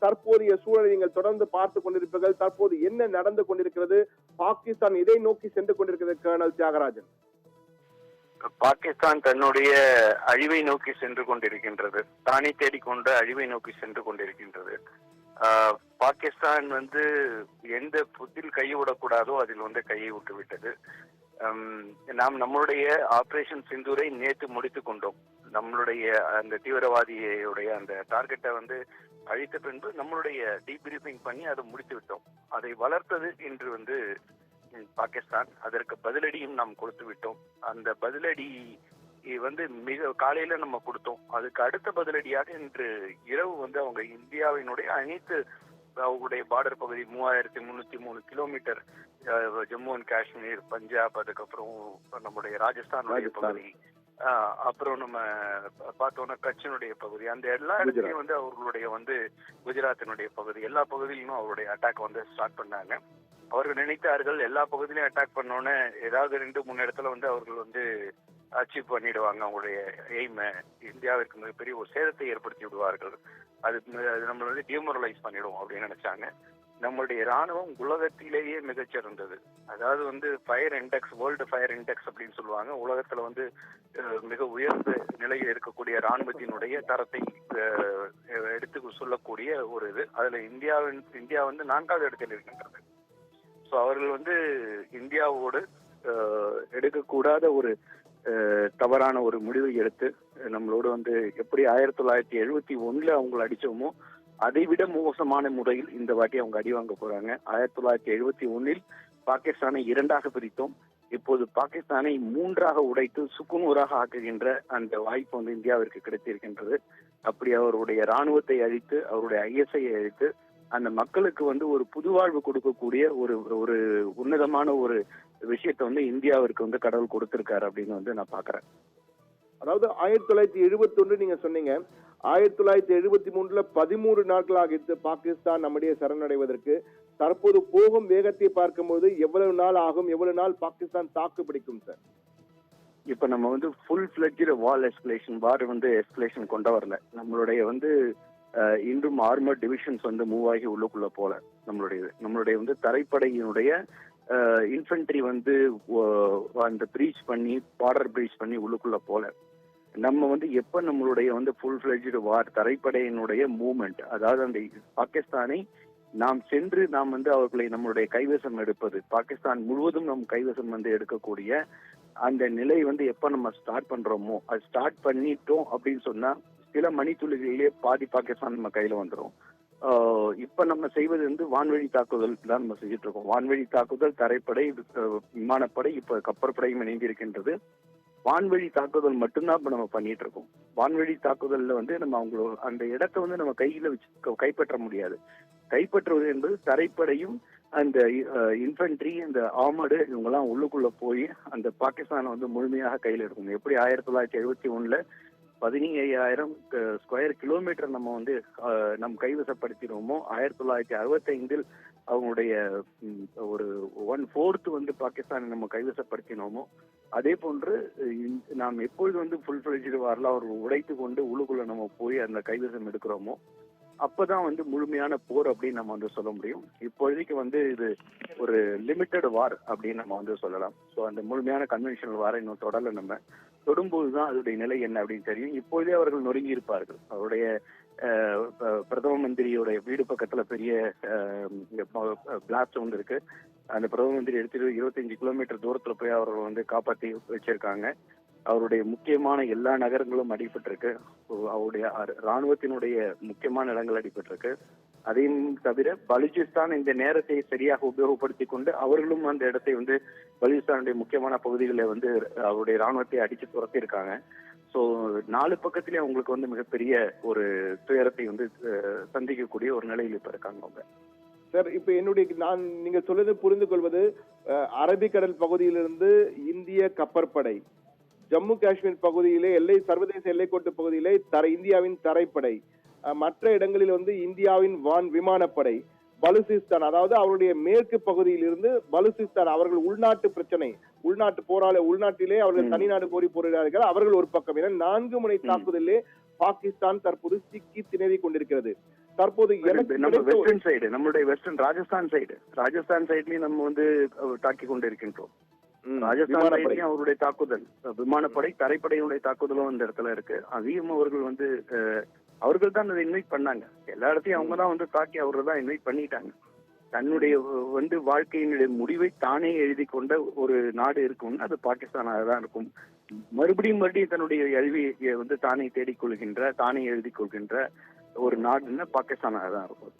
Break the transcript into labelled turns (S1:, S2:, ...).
S1: தற்போதைய சூழலை நீங்கள் தொடர்ந்து பார்த்து கொண்டிருப்பீர்கள். தற்போது என்ன நடந்து கொண்டிருக்கிறது? பாகிஸ்தான் இதை நோக்கி சென்று கொண்டிருக்கிறது கர்னல் தியாகராஜன்.
S2: பாகிஸ்தான் தன்னுடைய அழிவை நோக்கி சென்று கொண்டிருக்கின்றது. தானே தேடிக்கொண்ட அழிவை நோக்கி சென்று கொண்டிருக்கின்றது. பாகிஸ்தான் எந்த புத்தில் கையை விடக்கூடாதோ அதில் கையை விட்டு விட்டது. நாம் நம்மளுடைய ஆபரேஷன் சிந்தூரை நேற்று முடித்து கொண்டோம். நம்மளுடைய அந்த தீவிரவாதியுடைய அந்த டார்கெட்டை அழித்த பின்பு நம்மளுடைய டீப்ரீஃபிங் பண்ணி அதை முடித்து விட்டோம். அதை வளர்த்தது இன்று பாகிஸ்தான். அதற்கு பதிலடியும் நாம் கொடுத்து விட்டோம். அந்த பதிலடி மிக காலையில நம்ம கொடுத்தோம். அதுக்கு அடுத்த பதிலடியாக இன்று இரவு அவங்க இந்தியாவினுடைய அனைத்து அவங்களுடைய பார்டர் பகுதி 3303 கிலோமீட்டர், ஜம்மு அண்ட் காஷ்மீர், பஞ்சாப், அதுக்கப்புறம் நம்முடைய ராஜஸ்தானுடைய பகுதி, அப்புறம் நம்ம பார்த்தோம்னா கட்சினுடைய பகுதி, அந்த எல்லா இடத்துலயும் அவர்களுடைய குஜராத்தினுடைய பகுதி, எல்லா பகுதியிலும் அவருடைய அட்டாக் ஸ்டார்ட் பண்ணாங்க. அவர்கள் நினைத்தார்கள் எல்லா பகுதியிலும் அட்டாக் பண்ணோன்னு ஏதாவது 2-3 இடத்துல அவர்கள் அச்சீவ் பண்ணிடுவாங்க அவங்களுடைய எய்மை, இந்தியாவிற்கு மிகப்பெரிய ஒரு சேதத்தை ஏற்படுத்தி விடுவார்கள், அது நம்மள டிமோரலைஸ் பண்ணிடும் அப்படின்னு நினைச்சாங்க. நம்மளுடைய ராணுவம் உலகத்திலேயே மிகச்சிறந்தது. அதாவது fire index, world fire index அப்படின்னு சொல்லுவாங்க. உலகத்துல மிக உயர்ந்த நிலையில் இருக்கக்கூடிய ராணுவத்தினுடைய தரத்தை எடுத்து சொல்லக்கூடிய ஒரு இது. அதுல இந்தியா 4வது இடத்தில் இருக்கின்றது. ஸோ அவர்கள் இந்தியாவோடு எடுக்கக்கூடாத ஒரு தவறான ஒரு முடிவை எடுத்து நம்மளோடு எப்படி 1971 அவங்களை அடிச்சோமோ அதை விட மோசமான முறையில் இந்த வாட்டி அவங்க அடி வாங்க போறாங்க. 1971 பாகிஸ்தானை 2ஆக பிரித்தோம். இப்போது பாகிஸ்தானை 3ஆக உடைத்து சுக்குநூறாக ஆக்குகின்ற அந்த வாய்ப்பு இந்தியாவிற்கு கிடைத்திருக்கின்றது. அப்படி அவருடைய ராணுவத்தை அழித்து, அவருடைய ISI அழித்து, அந்த மக்களுக்கு ஒரு புதுவாழ்வு கொடுக்கக்கூடிய ஒரு உன்னதமான ஒரு விஷயத்த இந்தியாவிற்கு கடவுள் கொடுத்திருக்காரு அப்படின்னு நான் பாக்குறேன்.
S1: அதாவது 1971 நீங்க சொன்னீங்க, 1973 13 நாட்கள் ஆகிட்டு பாகிஸ்தான் நம்முடைய சரணடைவதற்கு. தற்போது போகும் வேகத்தை பார்க்கும்போது எவ்வளவு நாள் ஆகும், எவ்வளவு நாள் பாகிஸ்தான் தாக்கு பிடிக்கும் சார்?
S2: இப்ப நம்ம ஃபுல் ஃபிளட்ஜ்டு வார் எஸ்கலேஷன் கொண்டு வரல. நம்மளுடைய இன்றும் ஆர்மர் டிவிஷன்ஸ் மூவ் ஆகி உள்ளுக்குள்ள போல. நம்மளுடைய தரைப்படையினுடைய இன்ஃபென்ட்ரி அந்த பிரீச் பண்ணி, பார்டர் பிரீச் பண்ணி உள்ளுக்குள்ள போல. நம்ம எப்ப நம்மளுடைய ஃபுல் ஃபிளட்ஜ்டு வார் தரைப்படையினுடைய மூவ்மெண்ட், அதாவது அந்த பாகிஸ்தானை நாம் சென்று நாம் அவர்களை நம்மளுடைய கைவசம் எடுப்பது, பாகிஸ்தான் முழுவதும் நம் கைவசம் எடுக்கக்கூடிய அந்த நிலை எப்ப நம்ம ஸ்டார்ட் பண்றோமோ, அது ஸ்டார்ட் பண்ணிட்டோம் அப்படின்னு சொன்னா சில மணித்துளிகளிலேயே பாதி பாகிஸ்தான் நம்ம கையில வந்துடும். இப்ப நம்ம செய்வது வான்வழி தாக்குதல் தான் நம்ம செஞ்சுட்டு இருக்கோம். வான்வழி தாக்குதல், தரைப்படை, விமானப்படை, இப்ப கப்பற்படையும் இணைந்து இருக்கின்றது. வான்வழி தாக்குதல் மட்டும்தான் இப்ப நம்ம பண்ணிட்டு இருக்கோம். வான்வழி தாக்குதல்ல நம்ம அவங்களோட அந்த இடத்தை நம்ம கையில வச்சு கைப்பற்ற முடியாது. கைப்பற்றுவது என்பது தரைப்படையும் அந்த இன்ஃபென்ட்ரி, இந்த ஆர்மர்டு இவங்கெல்லாம் உள்ளுக்குள்ள போய் அந்த பாகிஸ்தானை முழுமையாக கையில் எடுக்கணும். எப்படி 1971 15,000 ஸ்கொயர் கிலோமீட்டர் நம்ம நம் கைவசப்படுத்தினோமோ, 1965 அவங்களுடைய ஒரு 1/4 பாகிஸ்தானை நம்ம கைவசப்படுத்தினோமோ, அதே போன்று நாம் எப்பொழுது ஃபுல் ஃபிளட்ஜ்டு வார்ல அவர்கள் உடைத்து கொண்டு உள்ளுக்குள்ள நம்ம போய் அந்த கைவசம் எடுக்கிறோமோ அப்பதான் முழுமையான போர் அப்படின்னு நம்ம சொல்ல முடியும். இப்போதைக்கு இது ஒரு லிமிட்டட் வார் அப்படின்னு நம்ம சொல்லலாம். ஸோ அந்த முழுமையான கன்வென்ஷனல் வாரை இன்னும் தொடரல. நம்ம தொடும்போதுதான் அதோடைய நிலை என்ன அப்படின்னு தெரியும். இப்போதே அவர்கள் நொறுங்கி இருப்பார்கள். அவருடைய பிரதம மந்திரியோடைய வீடு பக்கத்துல பெரிய பிளாஸ்ட் இருக்கு. அந்த பிரதம மந்திரி எடுத்துட்டு 25 கிலோமீட்டர் தூரத்துல போய் அவர்கள் காப்பாற்றி வச்சிருக்காங்க. அவருடைய முக்கியமான எல்லா நகரங்களும் அடிபட்டிருக்கு. அவருடைய ராணுவத்தினுடைய முக்கியமான இடங்கள் அடிபட்டிருக்கு. அதையும் தவிர பலுச்சிஸ்தான் இந்த நேரத்தை சரியாக உபயோகப்படுத்தி கொண்டு அவர்களும் அந்த இடத்தை பலுச்சிஸ்தானுடைய முக்கியமான பகுதிகளை அவருடைய ராணுவத்தை அடிச்சு துரத்தி இருக்காங்க. ஸோ 4 பக்கத்திலே அவங்களுக்கு மிகப்பெரிய ஒரு துயரத்தை சந்திக்கக்கூடிய ஒரு நிலையில் இப்ப இருக்காங்க அவங்க.
S1: சார், இப்ப நீங்க சொல்றது புரிந்து கொள்வது, அரபிக்கடல் பகுதியிலிருந்து இந்திய கப்பற்படை, ஜம்மு காஷ்மீர் பகுதியிலே சர்வதேச எல்லைக்கோட்டு பகுதியிலே இந்தியாவின் தரைப்படை, மற்ற இடங்களில் இந்தியாவின் விமானப்படை, பலுசிஸ்தான், அதாவது அவருடைய மேற்கு பகுதியில் இருந்து பலுசிஸ்தான், அவர்கள் உள்நாட்டு பிரச்சனை, உள்நாட்டு உள்நாட்டிலே அவர்கள் தனிநாடு கோரி போராடுகிறார்கள். அவர்கள் ஒரு பக்கம் என 4 முனை தாக்குதலே பாகிஸ்தான் தற்போது சிக்கி திணறி கொண்டிருக்கிறது. தற்போது
S2: நம்மளுடைய வெஸ்டர்ன் ராஜஸ்தான் சைட்லயும் நம்ம வந்து தாக்கி கொண்டிருக்கின்றோம். ராஜஸ்தான் சைட்லயும் அவருடைய தாக்குதல், விமானப்படை தரைப்படையினுடைய தாக்குதலும் அந்த இடத்துல இருக்கு. அதையும் அவர்கள் வந்து அவர்கள் தான் அதை இன்வைட் பண்ணாங்க. எல்லா இடத்தையும் அவங்க தான் வந்து தாக்கி அவர்கள் தான் இன்வைட் பண்ணிட்டாங்க. தன்னுடைய வந்து வாழ்க்கையினுடைய முடிவை தானே எழுதி கொண்ட ஒரு நாடு இருக்கும்னு அது பாகிஸ்தானாக தான் இருக்கும். மறுபடியும் தன்னுடைய அழிவை வந்து தானே தேடிக்கொள்கின்ற, தானே எழுதி கொள்கின்ற ஒரு நாடுன்னா பாகிஸ்தானாக தான் இருக்கும்.